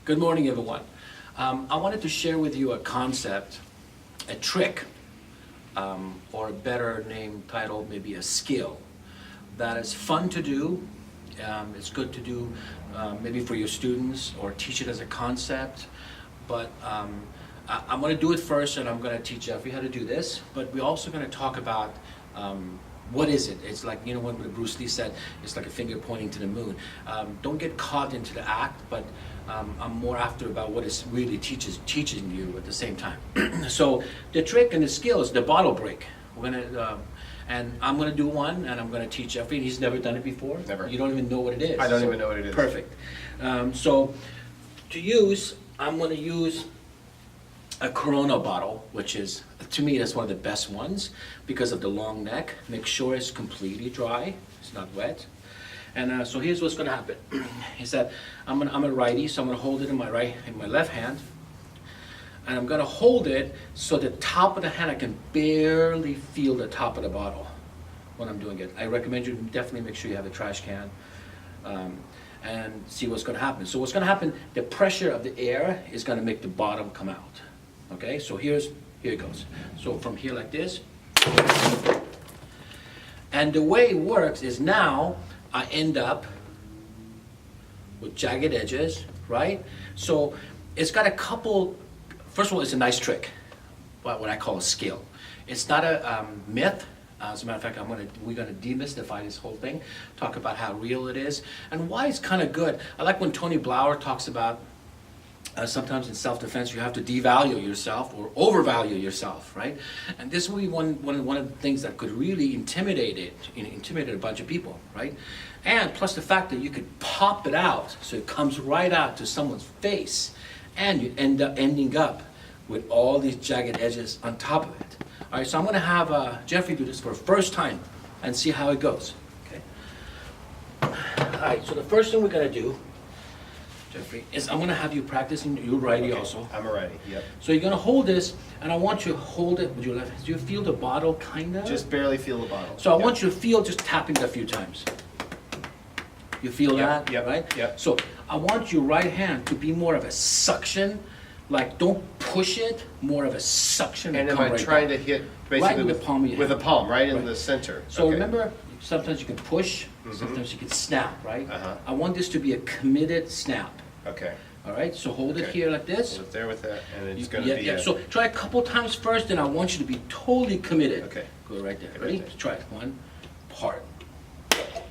Good morning, everyone. I wanted to share with you a concept, a trick, or a better name title, maybe a skill, that is fun to do. It's good to do maybe for your students or teach it as a concept. But I'm going to do it first, and I'm going to teach Jeffrey how to do this. But we're also going to talk about what is it? It's like, you know, when Bruce Lee said, it's like a finger pointing to the moon. Don't get caught into the act, but I'm more after about what it really teaching you at the same time. So the trick and the skill is the bottle break. We're gonna, and I'm gonna do one, and I'm gonna teach Jeffrey. He's never done it before. Never. You don't even know what it is. I don't even know what it is. Perfect. So to use, I'm gonna use a Corona bottle, which is, to me, that's one of the best ones because of the long neck. Make sure it's completely dry, it's not wet. And so here's what's going to happen. Is that I'm a righty, so I'm going to hold it in my left hand, and I'm going to hold it so the top of the hand I can barely feel the top of the bottle when I'm doing it. I recommend you definitely make sure you have a trash can. And see what's going to happen. So what's going to happen? The pressure of the air is going to make the bottom come out. Okay, so here it goes. So from here like this, and the way it works is now I end up with jagged edges, right? So it's got a couple. First of all, it's a nice trick, what I call a skill. It's not a myth. As a matter of fact, we're gonna demystify this whole thing, talk about how real it is and why it's kind of good. I like when Tony Blauer talks about sometimes in self-defense you have to devalue yourself or overvalue yourself, right? And this will be one of the things that could really intimidate a bunch of people, right? And plus the fact that you could pop it out so it comes right out to someone's face, and you end up ending up with all these jagged edges on top of it. All right, so I'm going to have Jeffrey do this for the first time and see how it goes. Okay. All right, so the first thing we're going to do, Jeffrey, is I'm going to have you practicing your righty also. I'm a righty, yep. So you're going to hold this, and I want you to hold it with your left hand. Do you feel the bottle, kind of? Just barely feel the bottle. So I want you to feel just tapping it a few times. You feel that, yep, right? Yep. So I want your right hand to be more of a suction. Like, don't push it, more of a suction. And am I trying to hit basically with the palm of your with the hand. palm, right in Right. the center? So Okay. remember, sometimes you can push, sometimes you can snap, right? Uh-huh. I want this to be a committed snap. Okay. All right, so hold it Okay. here like this. Hold it there with that, and it's You- going to be yeah. a... So try a couple times first, and I want you to be totally committed. Okay. Go right there. Right Ready? there. Try it. One, part.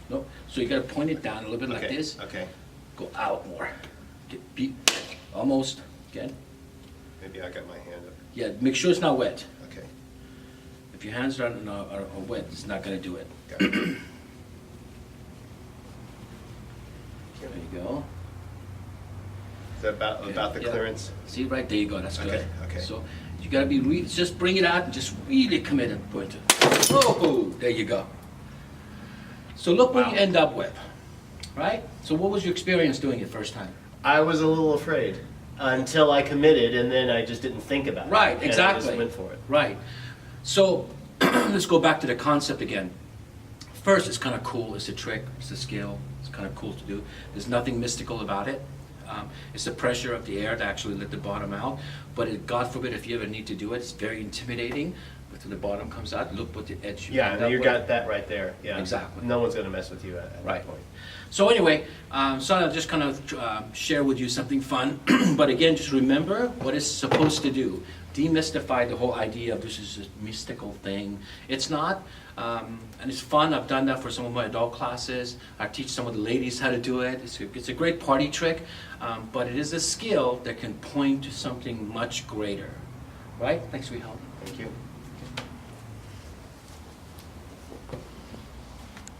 No. So you got to point it down a little bit like Okay. this. Okay. Go out more. Almost. Again. Maybe I got my hand up. Yeah. Make sure it's not wet. Okay. If your hands are wet, it's not going to do it. Got it. There you go. Is that about the Yeah. clearance? See, right there you go. That's good. Okay, okay. So you got to be just bring it out and just really commit and point it. Oh, there you go. So look what Wow. you end up with, right? So what was your experience doing it first time? I was a little afraid until I committed, and then I just didn't think about it. Right, And exactly. I just went for it. Right. So let's go back to the concept again. First, it's kind of cool. It's a trick. It's a skill. It's kind of cool to do. There's nothing mystical about it. It's the pressure of the air to actually let the bottom out. But God forbid if you ever need to do it, it's very intimidating. But when the bottom comes out, look what the edge you end Yeah, up you with. got that right there. Yeah. Exactly. No one's going to mess with you at Right. that point. So anyway, so I'll just kind of share with you something fun. But again, just remember what it's supposed to do. Demystify the whole idea of this is a mystical thing. It's not, and it's fun. I've done that for some of my adult classes. I teach some of the ladies how to do it. It's a great party trick, but it is a skill that can point to something much greater. Right? Thanks for your help. Thank you.